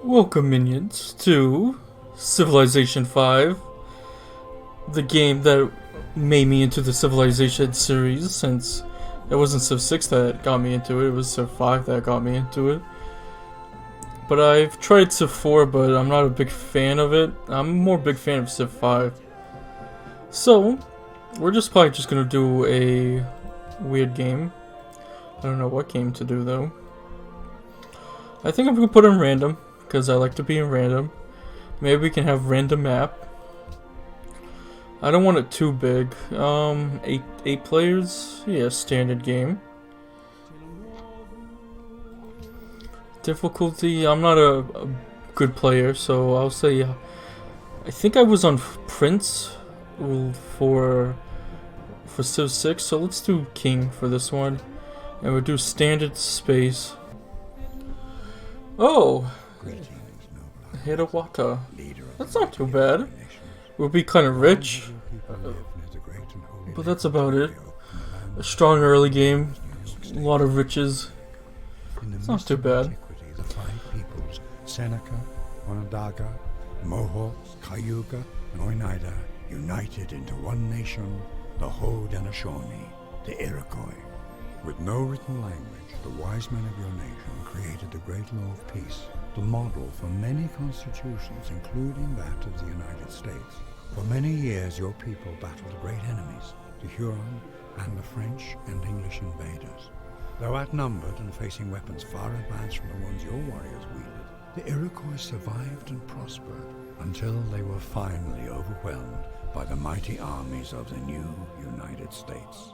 Welcome, minions, to Civilization 5, the game that made me into the Civilization series, since it wasn't Civ 6 that got me into it, it was Civ 5 that got me into it. But I've tried Civ 4, but I'm not a big fan of it. I'm a more big fan of Civ 5. So, we're probably just gonna do a weird game. I don't know what game to do, though. I think I'm gonna put in random, because I like to be in random. Maybe we can have random map. I don't want it too big. Eight players? Yeah, standard game. Difficulty, I'm not a good player, so I'll say I think I was on Prince for Civ 6, so let's do King for this one. And we'll do standard space. Oh! Hiawatha. That's not too bad. We'll be kind of rich, but that's about it. A strong early game, a lot of riches. It's not too bad. The five peoples, Seneca, Onondaga, Mohawks, Cayuga, and Oneida, united into one nation, the Haudenosaunee, the Iroquois. With no written language, the wise men of your nation created the Great Law of Peace, the model for many constitutions, including that of the United States. For many years, your people battled great enemies, the Huron and the French and English invaders. Though outnumbered and facing weapons far advanced from the ones your warriors wielded, the Iroquois survived and prospered until they were finally overwhelmed by the mighty armies of the new United States.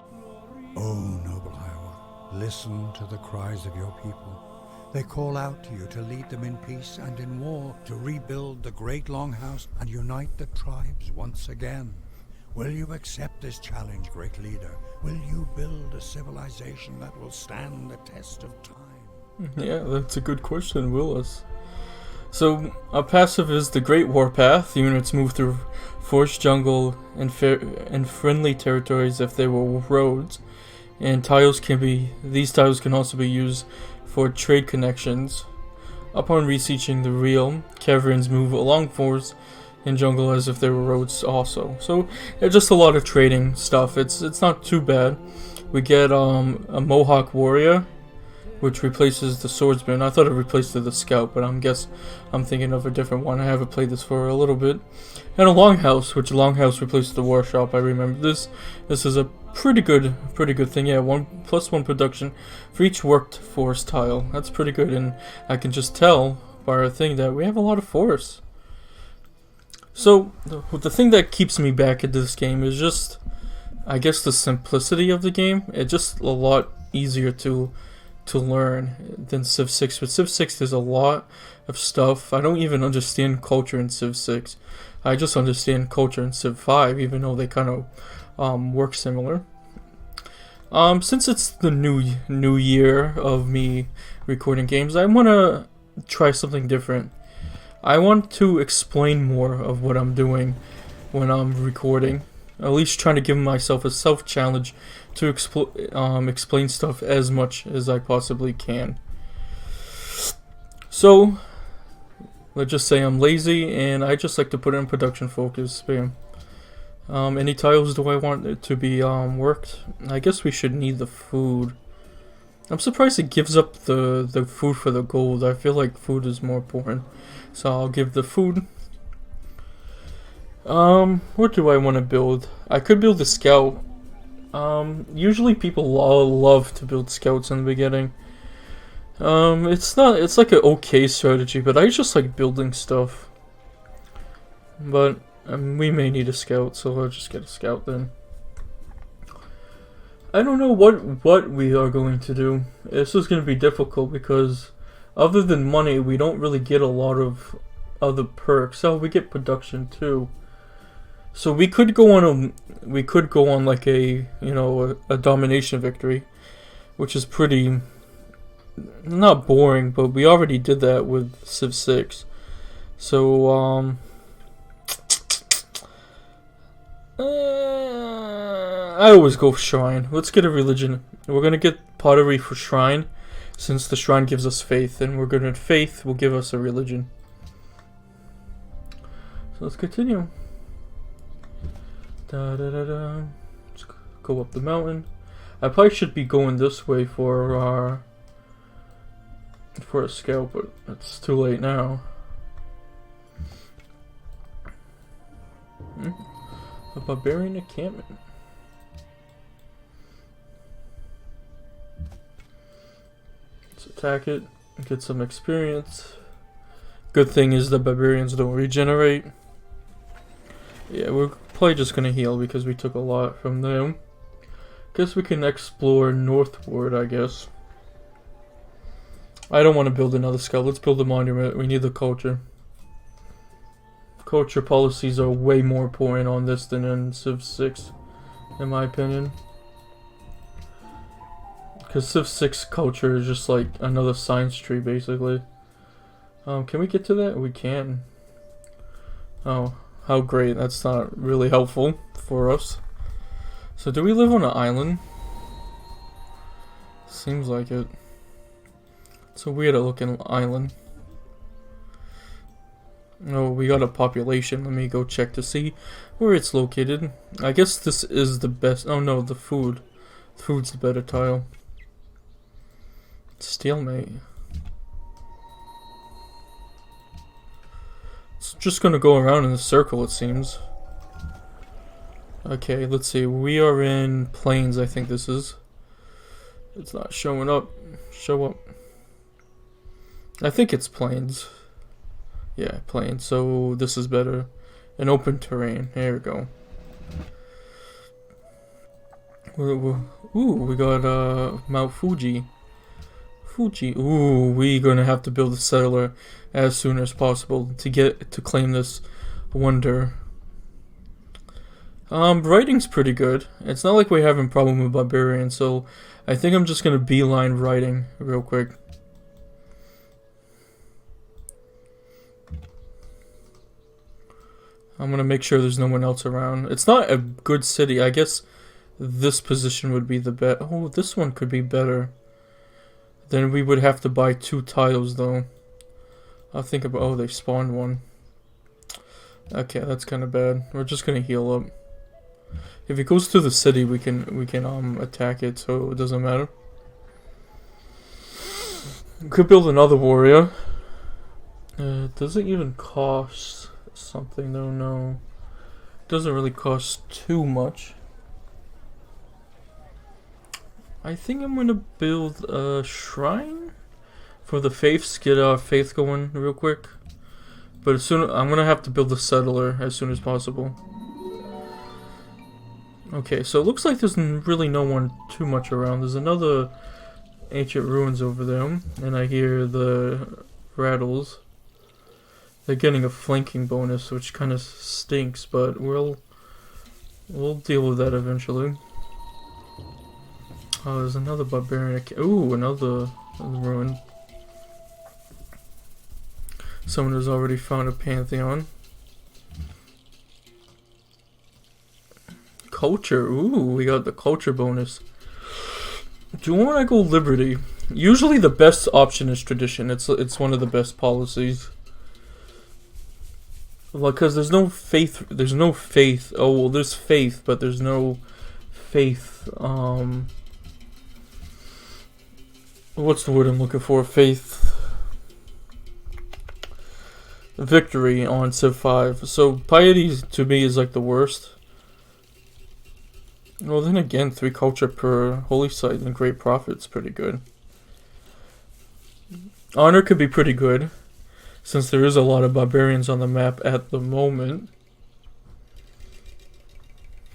O noble Hiawatha, listen to the cries of your people. They call out to you to lead them in peace and in war, to rebuild the great longhouse and unite the tribes once again. Will you accept this challenge, great leader? Will you build a civilization that will stand the test of time? Yeah, that's a good question, will us? So, a passive is the Great Warpath. Units move through forest, jungle, and friendly territories if they were roads. And these tiles can also be used for trade connections. Upon reaching the realm, caverns move along forests and jungle as if they were roads also. So it's just a lot of trading stuff. It's not too bad. We get a Mohawk warrior, which replaces the swordsman. I thought it replaced the scout, but I'm thinking of a different one. I haven't played this for a little bit. And a longhouse, which longhouse replaced the workshop. I remember this. This is a pretty good thing. Yeah, 1+1 production for each worked forest tile. That's pretty good, and I can just tell by our thing that we have a lot of forests. So the thing that keeps me back into this game is just, I guess, the simplicity of the game. It's just a lot easier to learn than Civ 6. With Civ 6, there's a lot of stuff. I don't even understand culture in Civ 6. I just understand culture in Civ 5, even though they kind of work similar. Since it's the new year of me recording games, I want to try something different. I want to explain more of what I'm doing when I'm recording. At least trying to give myself a self-challenge to explain stuff as much as I possibly can. So, let's just say I'm lazy and I just like to put it in production focus. Bam. Any tiles do I want it to be worked? I guess we should need the food. I'm surprised it gives up the food for the gold. I feel like food is more important. So I'll give the food. What do I want to build? I could build a scout. Usually people love to build scouts in the beginning. It's like an okay strategy, but I just like building stuff. But we may need a scout, so I'll just get a scout then. I don't know what we are going to do. This is going to be difficult because other than money, we don't really get a lot of other perks. Oh, we get production too. So we could go on like a domination victory, which is pretty not boring, but we already did that with Civ 6. So I always go for shrine. Let's get a religion. We're gonna get pottery for shrine. Since the shrine gives us faith, and we're good at faith, will give us a religion. So let's continue. Let's go up the mountain. I probably should be going this way for a scout, but it's too late now. A barbarian encampment. Let's attack it and get some experience. Good thing is the barbarians don't regenerate. Yeah, we're probably just gonna heal because we took a lot from them. Guess we can explore northward, I guess. I don't want to build another scout. Let's build a monument. We need the culture. Culture policies are way more important on this than in Civ 6, in my opinion. Because Civ 6 culture is just like another science tree, basically. Can we get to that? We can. Oh, how great. That's not really helpful for us. So do we live on an island? Seems like it. It's a weird looking island. Oh, we got a population. Let me go check to see where it's located. I guess this is the best. Oh no, the food. Food's the better tile. Stalemate. It's just gonna go around in a circle, it seems. Okay, let's see. We are in plains, I think this is. It's not showing up. Show up. I think it's plains. Yeah, plains. So this is better. An open terrain. There we go. Ooh, we got Mount Fuji. Ooh, we're gonna have to build a settler as soon as possible to claim this wonder. Writing's pretty good. It's not like we're having a problem with barbarians, so I think I'm just gonna beeline writing real quick. I'm gonna make sure there's no one else around. It's not a good city. I guess this position would be the best. Oh, this one could be better. Then we would have to buy 2 tiles, though. I'll think about. Oh, they spawned one. Okay, that's kind of bad. We're just gonna heal up. If it goes to the city, we can attack it, so it doesn't matter. We could build another warrior. Does it even cost something though? No. It doesn't really cost too much. I think I'm gonna build a shrine for the faiths, get our faith going real quick. But I'm gonna have to build a settler as soon as possible. Okay, so it looks like there's really no one too much around. There's another ancient ruins over there, and I hear the rattles. They're getting a flanking bonus, which kind of stinks, but we'll deal with that eventually. Oh, there's another barbarian. Ooh, another ruin. Someone has already found a pantheon. Culture. Ooh, we got the culture bonus. Do you want to go liberty? Usually the best option is tradition. It's one of the best policies. Well, because there's no faith. There's no faith. Oh, well, there's faith, but there's no faith. What's the word I'm looking for? Faith. Victory on Civ 5. So piety to me is like the worst. Well, then again, 3 culture per holy site and great profit's pretty good. Honor could be pretty good, since there is a lot of barbarians on the map at the moment.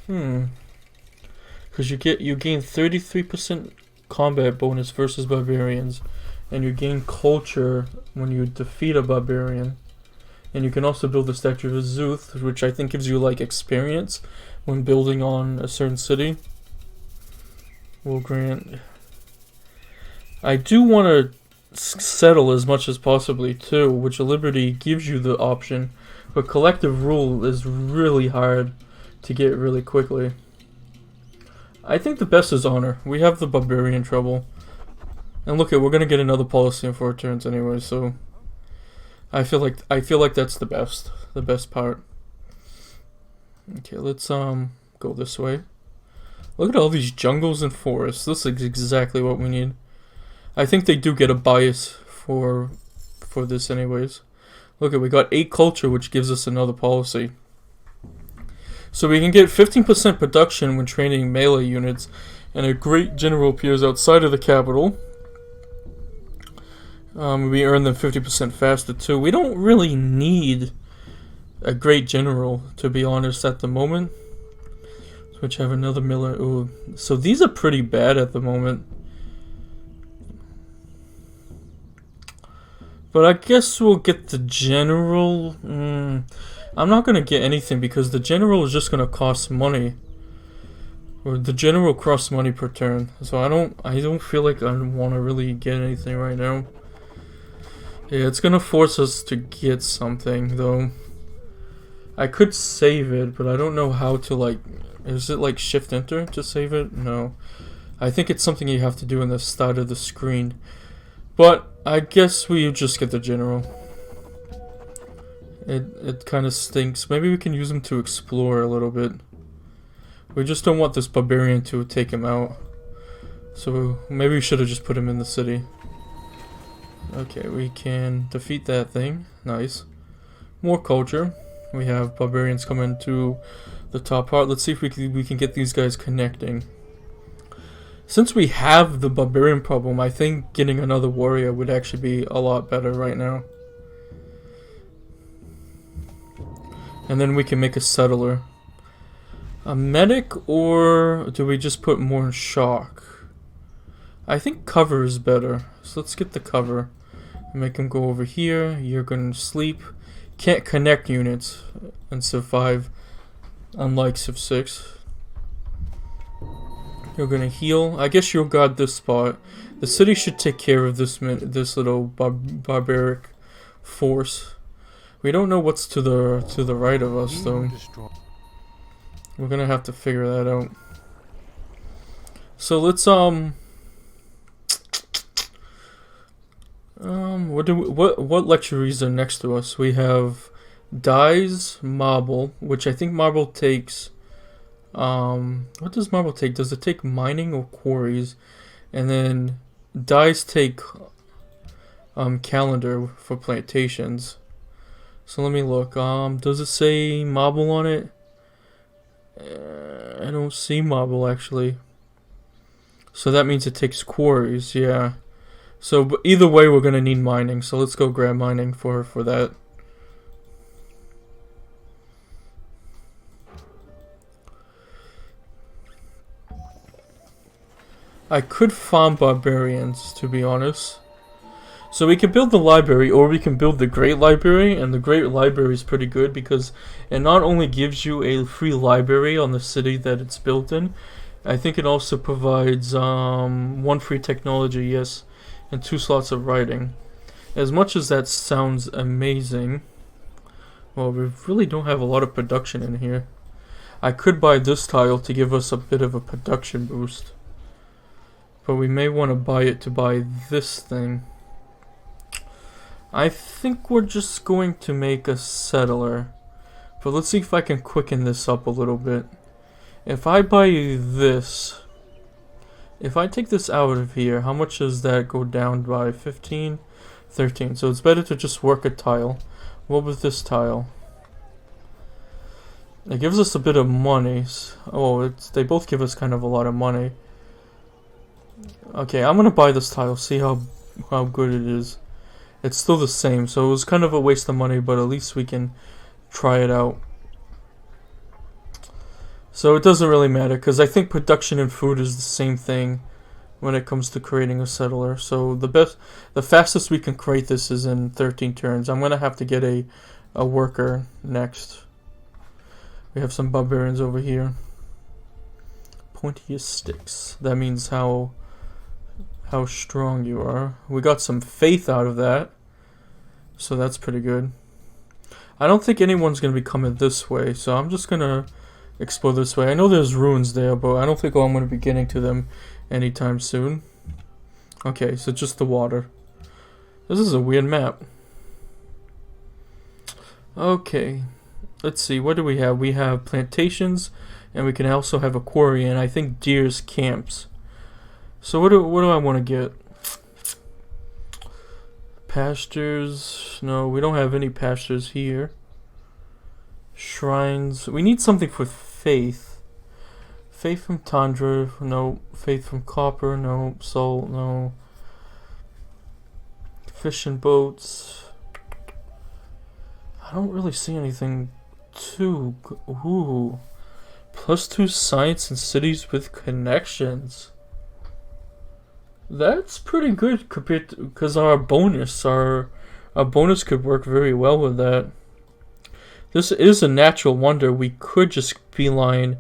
Because you gain 33% combat bonus versus barbarians, and you gain culture when you defeat a barbarian. And you can also build the statue of Zuth, which I think gives you like experience when building on a certain city. Will grant. I do want to settle as much as possibly too, which Liberty gives you the option, but collective rule is really hard to get really quickly. I think the best is honor. We have the barbarian trouble. And look, we're gonna get another policy in 4 turns anyway, so I feel like that's the best part. Okay, let's go this way. Look at all these jungles and forests. This is exactly what we need. I think they do get a bias for this anyways. Look, we got 8 culture, which gives us another policy. So we can get 15% production when training melee units, and a great general appears outside of the capital. We earn them 50% faster too. We don't really need a great general, to be honest, at the moment. Which have another miller. Ooh, so these are pretty bad at the moment. But I guess we'll get the general. I'm not gonna get anything because the general is just gonna cost money. Or the general costs money per turn. So I don't feel like I want to really get anything right now. Yeah, it's gonna force us to get something though. I could save it, but I don't know how to like. Is it like shift enter to save it? No. I think it's something you have to do in the start of the screen. But I guess we just get the general. It kind of stinks. Maybe we can use him to explore a little bit. We just don't want this barbarian to take him out. So maybe we should have just put him in the city. Okay, we can defeat that thing. Nice. More culture. We have barbarians coming to the top part. Let's see if we can get these guys connecting. Since we have the barbarian problem, I think getting another warrior would actually be a lot better right now. And then we can make a settler. A medic, or do we just put more shock? I think cover is better. So let's get the cover. Make him go over here. You're gonna sleep. Can't connect units in Civ 5. Unlike Civ 6. You're gonna heal. I guess you'll guard this spot. The city should take care of this little barbaric force. We don't know what's to the right of us though. We're gonna have to figure that out. So let's what luxuries are next to us? We have dyes, marble, which I think marble takes. What does marble take? Does it take mining or quarries? And then dyes take calendar for plantations. So let me look. Does it say marble on it? I don't see marble actually. So that means it takes quarries, yeah. So but either way we're gonna need mining, so let's go grab mining for that. I could farm barbarians, to be honest. So we can build the library, or we can build the Great Library, and the Great Library is pretty good because it not only gives you a free library on the city that it's built in, I think it also provides 1 free technology, yes, and 2 slots of writing. As much as that sounds amazing, well, we really don't have a lot of production in here. I could buy this tile to give us a bit of a production boost. But we may want to buy it to buy this thing. I think we're just going to make a settler. But let's see if I can quicken this up a little bit. If I buy this, if I take this out of here, how much does that go down by? 15, 13. So it's better to just work a tile. What was this tile? It gives us a bit of money. Oh, they both give us kind of a lot of money. Okay, I'm gonna buy this tile, see how good it is. It's still the same, so it was kind of a waste of money, but at least we can try it out. So it doesn't really matter, because I think production and food is the same thing when it comes to creating a settler. So the fastest we can create this is in 13 turns. I'm gonna have to get a worker next. We have some barbarians over here. Pointiest sticks. That means how strong you are. We got some faith out of that, so that's pretty good. I don't think anyone's gonna be coming this way, so I'm just gonna explore this way. I know there's ruins there, but I don't think I'm gonna be getting to them anytime soon. Okay, so just the water. This is a weird map. Okay, let's see. What do we have? We have plantations, and we can also have a quarry, and I think deer's camps. So what do I want to get? Pastures? No, we don't have any pastures here. Shrines. We need something for faith. Faith from tundra. No. Faith from copper. No. Salt. No. Fishing boats. I don't really see anything too. Ooh. +2 science in cities with connections. That's pretty good compared to, because our bonus could work very well with that. This is a natural wonder. We could just beeline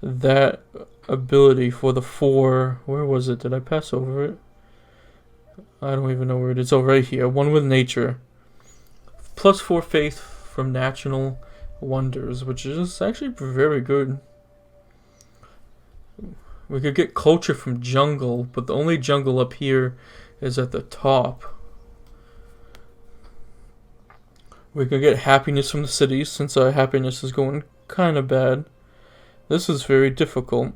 that ability for the 4. Where was it? Did I pass over it? I don't even know where it is. Oh, right here. One with nature. +4 faith from natural wonders, which is actually very good. We could get culture from jungle, but the only jungle up here is at the top. We could get happiness from the cities, since our happiness is going kind of bad. This is very difficult.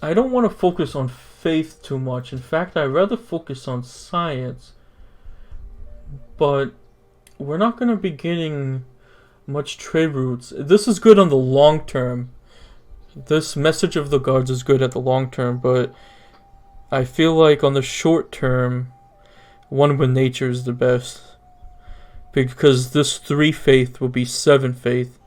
I don't want to focus on faith too much. In fact, I'd rather focus on science. But we're not going to be getting much trade routes. This is good on the long term. This message of the guards is good at the long term, but I feel like on the short term, one with nature is the best. Because this 3 faith will be 7 faith,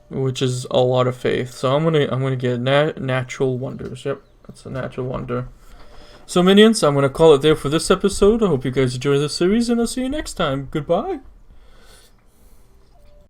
which is a lot of faith. So I'm gonna get natural wonders. Yep, that's a natural wonder. So minions, I'm gonna call it there for this episode. I hope you guys enjoy this series, and I'll see you next time. Goodbye.